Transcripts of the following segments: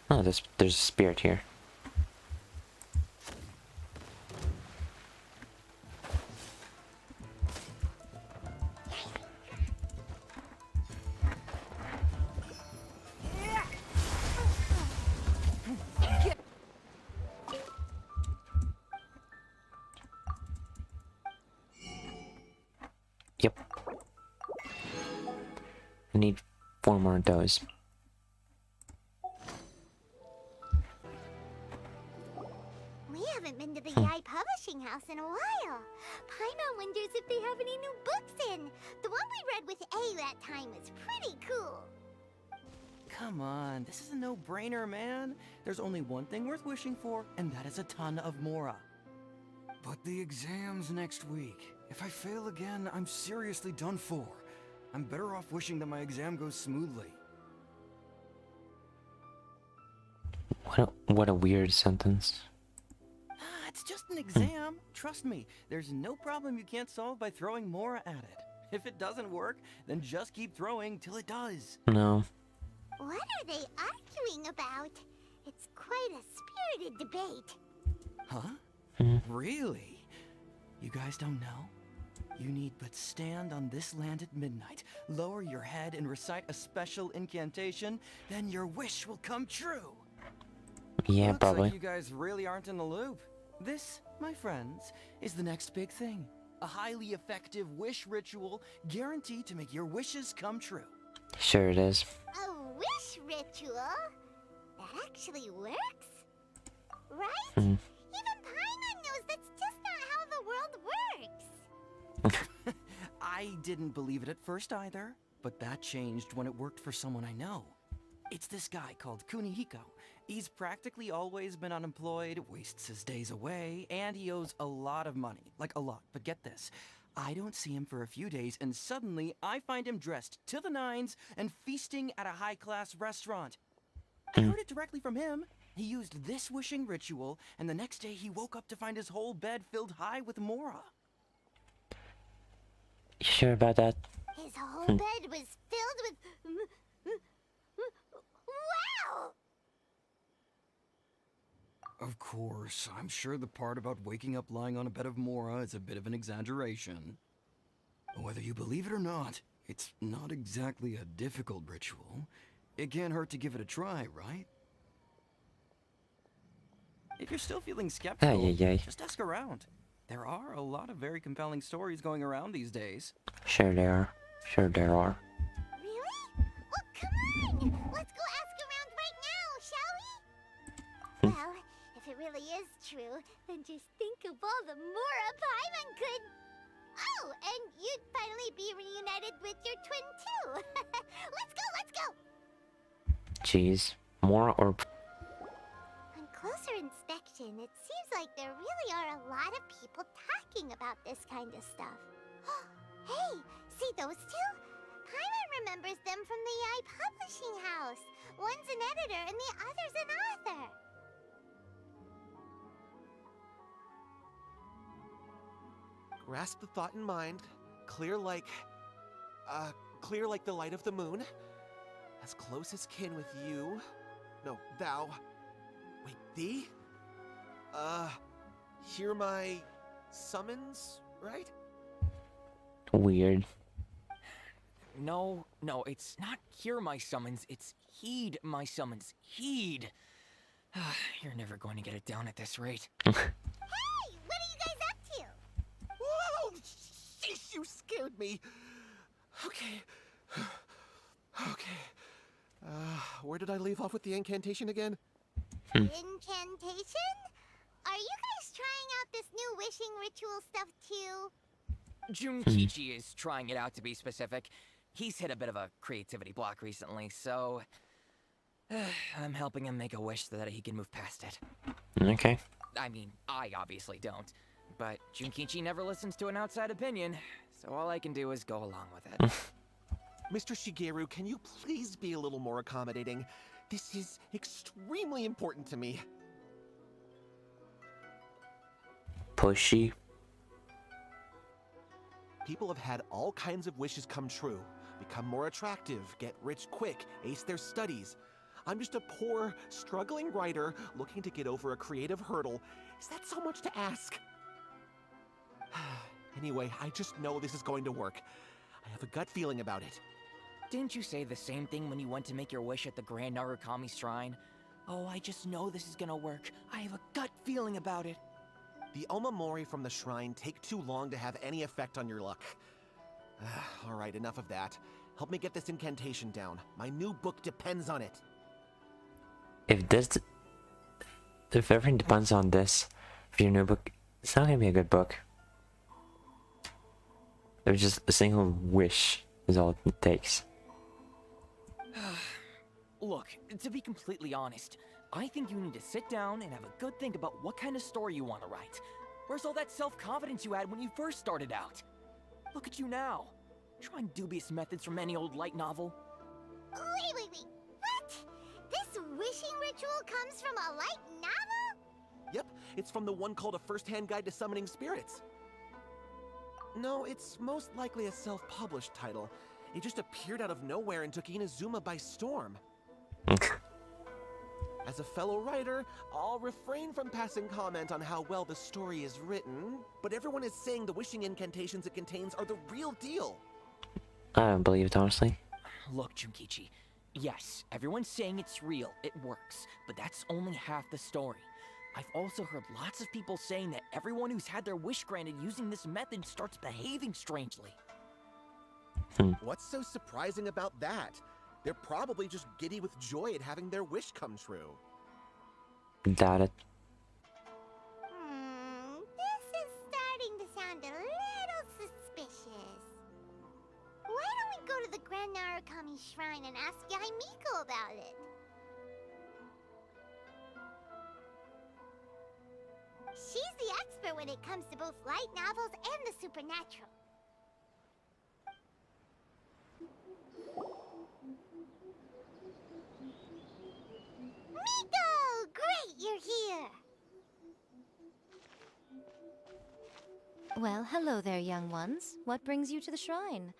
Oh, there's a spirit here. Yep. I need 4 more of those. We haven't been to the Yai Publishing House in a while. Paimon wonders if they have any new books in. The one we read with A that time was pretty cool. Come on, this is a no-brainer, man. There's only one thing worth wishing for, and that is a ton of Mora. But the exam's next week. If I fail again, I'm seriously done for. I'm better off wishing that my exam goes smoothly. What a weird sentence. It's just an exam. Trust me, there's no problem you can't solve by throwing Mora at it. If it doesn't work, then just keep throwing till it does. No. What are they arguing about? It's quite a spirited debate. Huh? Really? You guys don't know? You need but stand on this land at midnight, lower your head and recite a special incantation, then your wish will come true. Yeah, Looks probably. like you guys really aren't in the loop. This, my friends, is the next big thing. A highly effective wish ritual guaranteed to make your wishes come true. Sure it is. A wish ritual? That actually works? Right? Even Paimon knows that's just not how the world works. I didn't believe it at first either, but that changed when it worked for someone I know. It's this guy called Kunihiko. He's practically always been unemployed, wastes his days away, and he owes a lot of money. Like a lot, but get this. I don't see him for a few days, and suddenly I find him dressed to the nines and feasting at a high-class restaurant. I heard it directly from him. He used this wishing ritual, and the next day he woke up to find his whole bed filled high with Mora. You sure about that? His whole bed was filled with... Wow! Of course, I'm sure the part about waking up lying on a bed of Mora is a bit of an exaggeration. Whether you believe it or not, it's not exactly a difficult ritual. It can't hurt to give it a try, right? If you're still feeling skeptical, Ay. just ask around. There are a lot of very compelling stories going around these days. Sure there are. Sure there are. Really? Well, come on! Let's go ask around right now, shall we? Well, if it really is true, then just think of all the Mora Paimon could... Oh, and you'd finally be reunited with your twin too! Let's go! Jeez. More or... On closer inspection, it seems like there really are a lot of people talking about this kind of stuff. Hey, see those two? Paimon remembers them from the Yai Publishing House. One's an editor and the other's an author. Grasp the thought in mind, clear like the light of the moon. As close as kin with you. No, thou. Wait, thee? Hear my summons, right? Weird. No, it's not hear my summons, it's heed my summons. Heed! You're never going to get it down at this rate. Hey, what are you guys up to? Whoa! Sheesh, you scared me. Okay. Where did I leave off with the incantation again? Incantation? Are you guys trying out this new wishing ritual stuff too? Junkichi is trying it out, to be specific. He's hit a bit of a creativity block recently, so... I'm helping him make a wish so that he can move past it. Okay. I mean, I obviously don't. But Junkichi never listens to an outside opinion, so all I can do is go along with it. Mr. Shigeru, can you please be a little more accommodating? This is extremely important to me. Pushy. People have had all kinds of wishes come true. Become more attractive, get rich quick, ace their studies. I'm just a poor, struggling writer looking to get over a creative hurdle. Is that so much to ask? Anyway, I just know this is going to work. I have a gut feeling about it. Didn't you say the same thing when you went to make your wish at the Grand Narukami Shrine? Oh, I just know this is gonna work. I have a gut feeling about it. The Omamori from the shrine take too long to have any effect on your luck. Alright, enough of that. Help me get this incantation down. My new book depends on it. If everything depends on this, for your new book, it's not gonna be a good book. There's just a single wish is all it takes. Look, to be completely honest, I think you need to sit down and have a good think about what kind of story you want to write. Where's all that self-confidence you had when you first started out? Look at you now, trying dubious methods from any old light novel. Wait. What? This wishing ritual comes from a light novel? Yep, it's from the one called A First-Hand Guide to Summoning Spirits. No, it's most likely a self-published title. It just appeared out of nowhere and took Inazuma by storm. As a fellow writer, I'll refrain from passing comment on how well the story is written, but everyone is saying the wishing incantations it contains are the real deal. I don't believe it, honestly. Look, Junkichi, yes, everyone's saying it's real, it works, but that's only half the story. I've also heard lots of people saying that everyone who's had their wish granted using this method starts behaving strangely. What's so surprising about that? They're probably just giddy with joy at having their wish come true. Doubt it. This is starting to sound a little suspicious. Why don't we go to the Grand Narukami Shrine and ask Yaimiko about it? She's the expert when it comes to both light novels and the supernatural. Miko! Great, you're here! Well, hello there, young ones. What brings you to the shrine?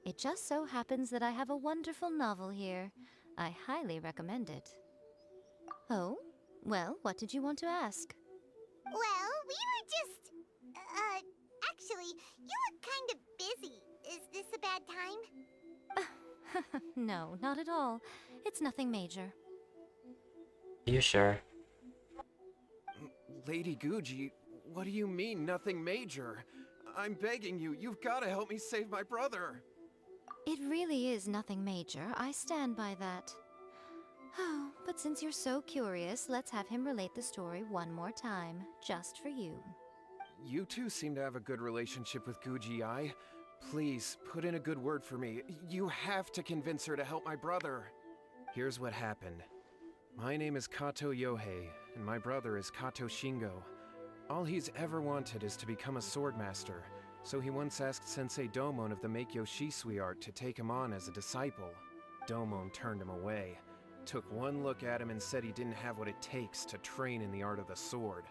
It just so happens that I have a wonderful novel here. I highly recommend it. Oh? Well, what did you want to ask? Well, we were just... actually, you look kind of busy. Is this a bad time? No, not at all. It's nothing major. You sure? Lady Guji, what do you mean, nothing major? I'm begging you, you've got to help me save my brother. It really is nothing major. I stand by that. Oh, but since you're so curious, let's have him relate the story one more time, just for you. You two seem to have a good relationship with Guji-ai. Please, put in a good word for me. You have to convince her to help my brother. Here's what happened. My name is Kato Yohei, and my brother is Kato Shingo. All he's ever wanted is to become a swordmaster, so he once asked Sensei Domon of the Meikyo Shisui art to take him on as a disciple. Domon turned him away, took one look at him and said he didn't have what it takes to train in the art of the sword.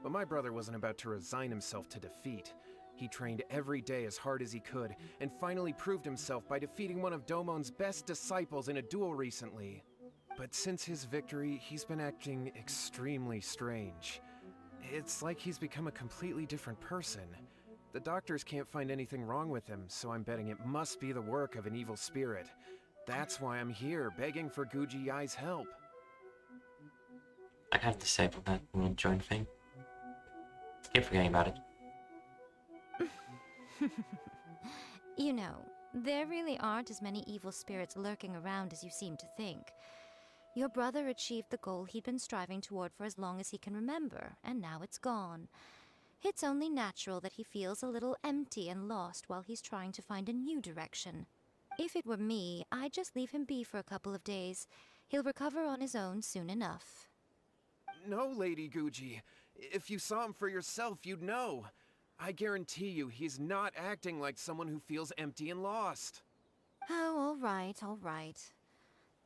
But my brother wasn't about to resign himself to defeat. He trained every day as hard as he could, and finally proved himself by defeating one of Domon's best disciples in a duel recently. But since his victory, he's been acting extremely strange. It's like he's become a completely different person. The doctors can't find anything wrong with him, so I'm betting it must be the work of an evil spirit. That's why I'm here, begging for Guji-ai's help. I gotta disable that join thing. Keep forgetting about it. You know, there really aren't as many evil spirits lurking around as you seem to think. Your brother achieved the goal he'd been striving toward for as long as he can remember, and now it's gone. It's only natural that he feels a little empty and lost while he's trying to find a new direction. If it were me, I'd just leave him be for a couple of days. He'll recover on his own soon enough. No, Lady Guji. If you saw him for yourself, you'd know. I guarantee you, he's not acting like someone who feels empty and lost. Oh, all right.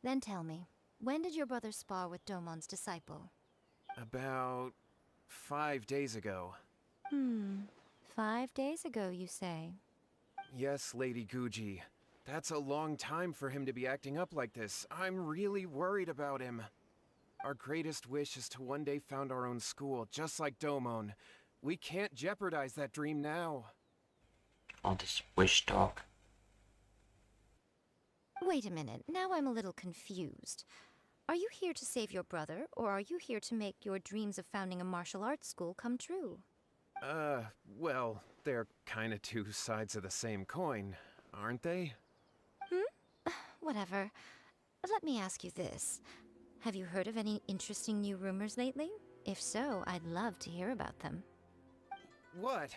Then tell me, when did your brother spar with Domon's disciple? About 5 days ago. 5 days ago, you say? Yes, Lady Guji. That's a long time for him to be acting up like this. I'm really worried about him. Our greatest wish is to one day found our own school, just like Domon. We can't jeopardize that dream now. All this wish talk. Wait a minute, now I'm a little confused. Are you here to save your brother, or are you here to make your dreams of founding a martial arts school come true? Well, they're kinda two sides of the same coin, aren't they? Whatever. Let me ask you this. Have you heard of any interesting new rumors lately? If so, I'd love to hear about them. What?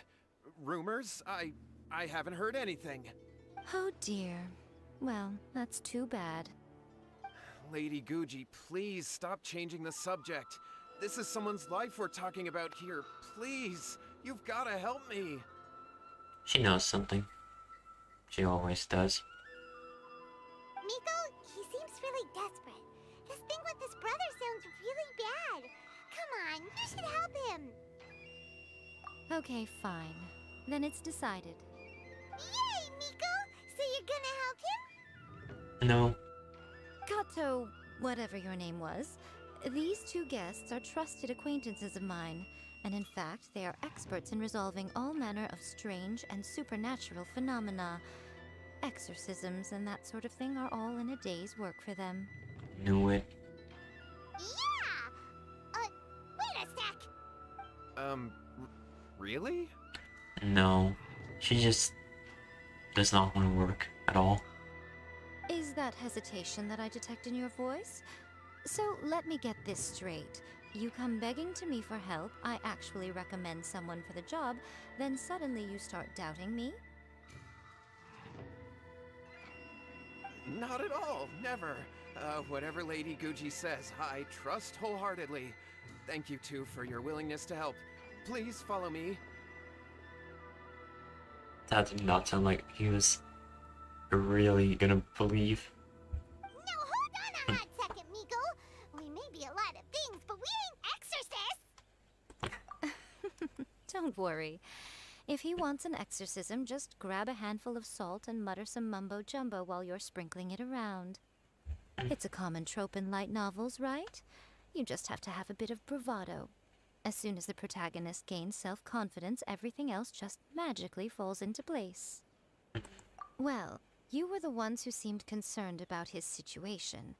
Rumors? I haven't heard anything. Oh dear. Well, that's too bad. Lady Guji, please stop changing the subject. This is someone's life we're talking about here. Please, you've gotta help me. She knows something. She always does. Miko, he seems really desperate. His thing with his brother sounds really bad. Come on, you should help him. Okay, fine. Then it's decided. Yay, Miko! So you're gonna help him? No. Kato, whatever your name was, these two guests are trusted acquaintances of mine, and in fact, they are experts in resolving all manner of strange and supernatural phenomena. Exorcisms and that sort of thing are all in a day's work for them. Knew it. Yeah! Wait a sec! Really? No. She just does not want to work at all. Is that hesitation that I detect in your voice? So let me get this straight. You come begging to me for help, I actually recommend someone for the job, then suddenly you start doubting me? Not at all. Never. Whatever Lady Guji says, I trust wholeheartedly. Thank you two for your willingness to help. Please follow me. That did not sound like he was really gonna believe. No, hold on a hot second, Miko! We may be a lot of things, but we ain't exorcists! Don't worry. If he wants an exorcism, just grab a handful of salt and mutter some mumbo-jumbo while you're sprinkling it around. It's a common trope in light novels, right? You just have to have a bit of bravado. As soon as the protagonist gains self-confidence, everything else just magically falls into place. Well, you were the ones who seemed concerned about his situation.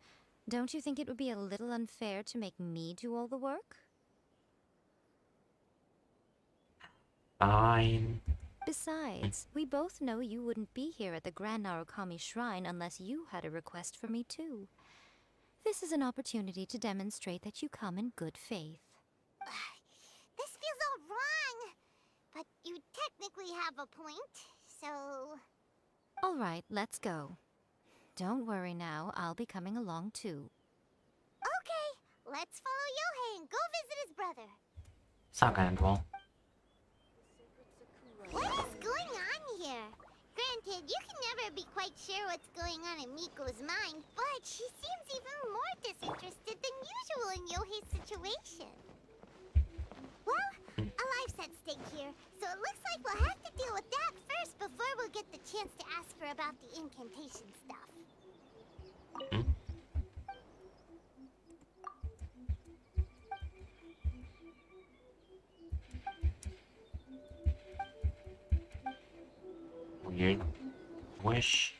Don't you think it would be a little unfair to make me do all the work? Fine. Besides, we both know you wouldn't be here at the Grand Narukami Shrine unless you had a request for me too. This is an opportunity to demonstrate that you come in good faith. This feels all wrong! But you technically have a point, so... All right, let's go. Don't worry now, I'll be coming along too. Okay, let's follow Yohei and go visit his brother. Sakandwell. What is going on here? Granted, you can never be quite sure what's going on in Miko's mind, but she seems even more disinterested than usual in Yohei's situation. Well, a life's at stake here, so it looks like we'll have to deal with that first before we'll get the chance to ask her about the incantation stuff. Weird wish.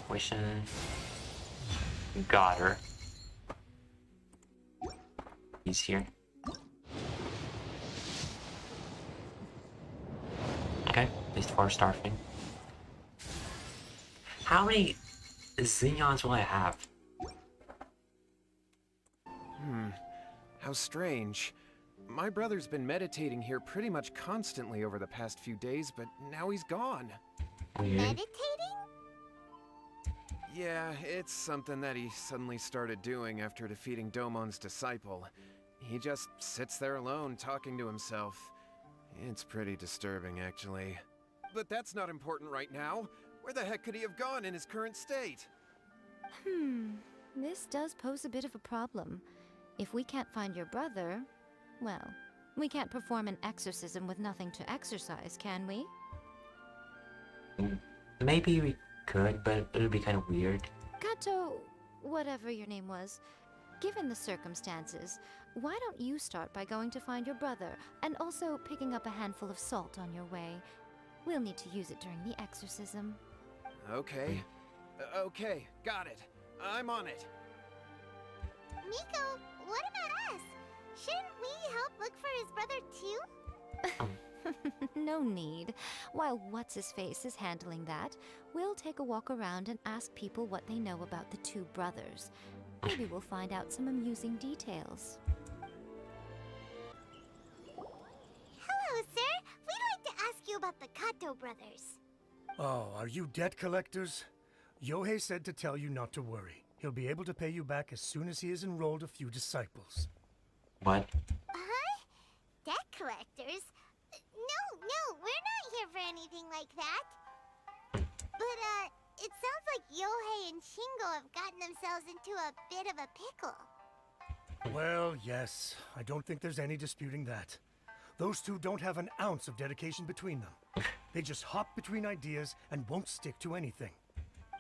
Wishing. Got her. He's here. Okay, at least 4 starfing. How many Xeons will I have? How strange. My brother's been meditating here pretty much constantly over the past few days, but now he's gone. Weird. Meditating? Yeah, it's something that he suddenly started doing after defeating Domon's disciple. He just sits there alone, talking to himself. It's pretty disturbing, actually. But that's not important right now. Where the heck could he have gone in his current state? This does pose a bit of a problem. If we can't find your brother, well, We can't perform an exorcism with nothing to exorcise, can we? Maybe we could, but it would be kind of weird. Kato, whatever your name was, given the circumstances, why don't you start by going to find your brother, and also picking up a handful of salt on your way? We'll need to use it during the exorcism. Okay. Okay, got it. I'm on it. Miko, what about us? Shouldn't we help look for his brother too? No need. While What's-His-Face is handling that, we'll take a walk around and ask people what they know about the two brothers. Maybe we'll find out some amusing details. Hello, sir. We'd like to ask you about the Kato brothers. Oh, are you debt collectors? Yohei said to tell you not to worry. He'll be able to pay you back as soon as he has enrolled a few disciples. What? Huh? Debt collectors? No, we're not here for anything like that. But, it sounds like Yohei and Shingo have gotten themselves into a bit of a pickle. Well, yes. I don't think there's any disputing that. Those two don't have an ounce of dedication between them. They just hop between ideas and won't stick to anything.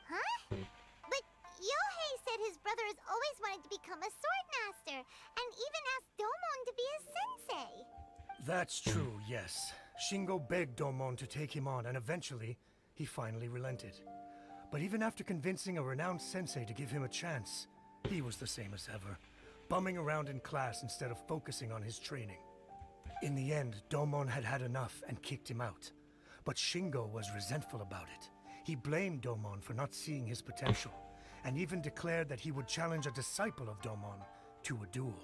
Huh? But Yohei said his brother has always wanted to become a sword master, and even asked Domon to be his sensei. That's true, yes. Shingo begged Domon to take him on, and eventually, he finally relented. But even after convincing a renowned sensei to give him a chance, he was the same as ever, bumming around in class instead of focusing on his training. In the end, Domon had had enough and kicked him out. But Shingo was resentful about it. He blamed Domon for not seeing his potential, and even declared that he would challenge a disciple of Domon to a duel.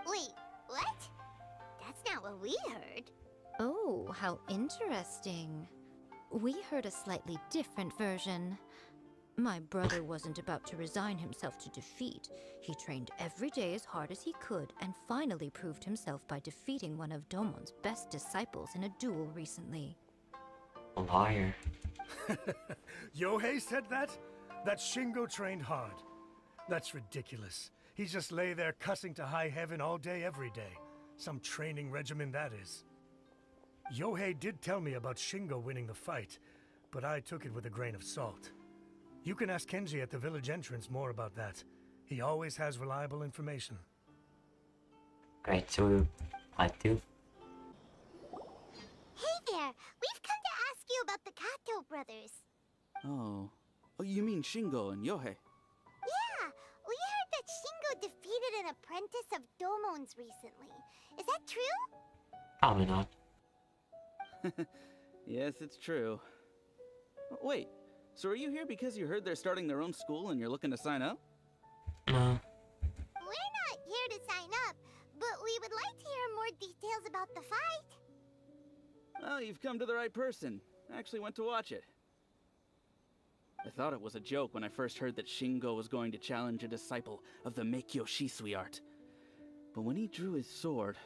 Wait, what? That's not what we heard. Oh, how interesting. We heard a slightly different version. My brother wasn't about to resign himself to defeat. He trained every day as hard as he could and finally proved himself by defeating one of Domon's best disciples in a duel recently. A liar. Yohei said that? That Shingo trained hard. That's ridiculous. He just lay there cussing to high heaven all day every day. Some training regimen that is. Yohei did tell me about Shingo winning the fight, but I took it with a grain of salt. You can ask Kenji at the village entrance more about that. He always has reliable information. Great, so what do? Hey there, we've come to ask you about the Kato brothers. Oh, you mean Shingo and Yohei? Yeah, we heard that Shingo defeated an apprentice of Domon's recently. Is that true? Probably not. Yes, it's true. Wait, so are you here because you heard they're starting their own school and you're looking to sign up? No. We're not here to sign up, but we would like to hear more details about the fight. Well, you've come to the right person. I actually went to watch it. I thought it was a joke when I first heard that Shingo was going to challenge a disciple of the Meikyo Shisui art. But when he drew his sword,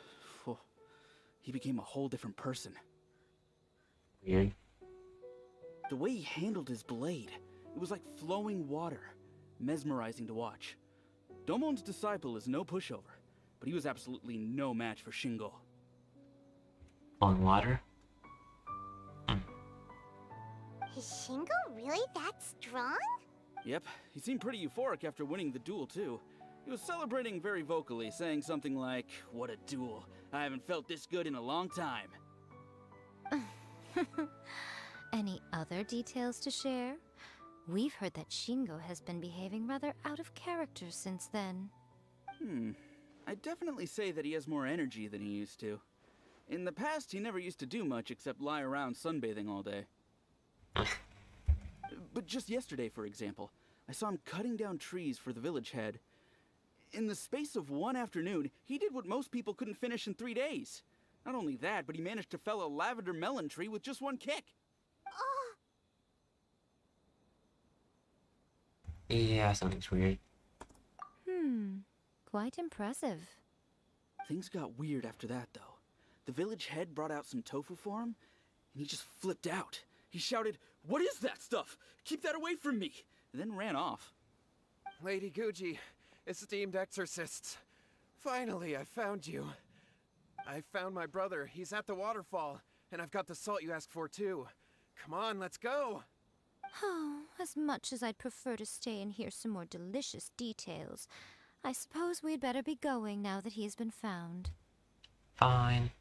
he became a whole different person. Weird. The way he handled his blade, it was like flowing water, mesmerizing to watch. Domon's disciple is no pushover, but he was absolutely no match for Shingo. On water? Is Shingo really that strong? Yep, he seemed pretty euphoric after winning the duel too. He was celebrating very vocally, saying something like, "What a duel. I haven't felt this good in a long time." Any other details to share? We've heard that Shingo has been behaving rather out of character since then. I'd definitely say that he has more energy than he used to. In the past, he never used to do much except lie around sunbathing all day. But just yesterday, for example, I saw him cutting down trees for the village head. In the space of one afternoon, he did what most people couldn't finish in 3 days. Not only that, but he managed to fell a lavender melon tree with just one kick. Oh, Yeah, something's weird. Quite impressive. Things got weird after that, though. The village head brought out some tofu for him, and he just flipped out. He shouted, "What is that stuff? Keep that away from me!" and then ran off. Lady Guji, esteemed exorcists. Finally, I found you. I found my brother. He's at the waterfall. And I've got the salt you asked for, too. Come on, let's go! Oh, as much as I'd prefer to stay and hear some more delicious details, I suppose we'd better be going now that he has been found. Fine.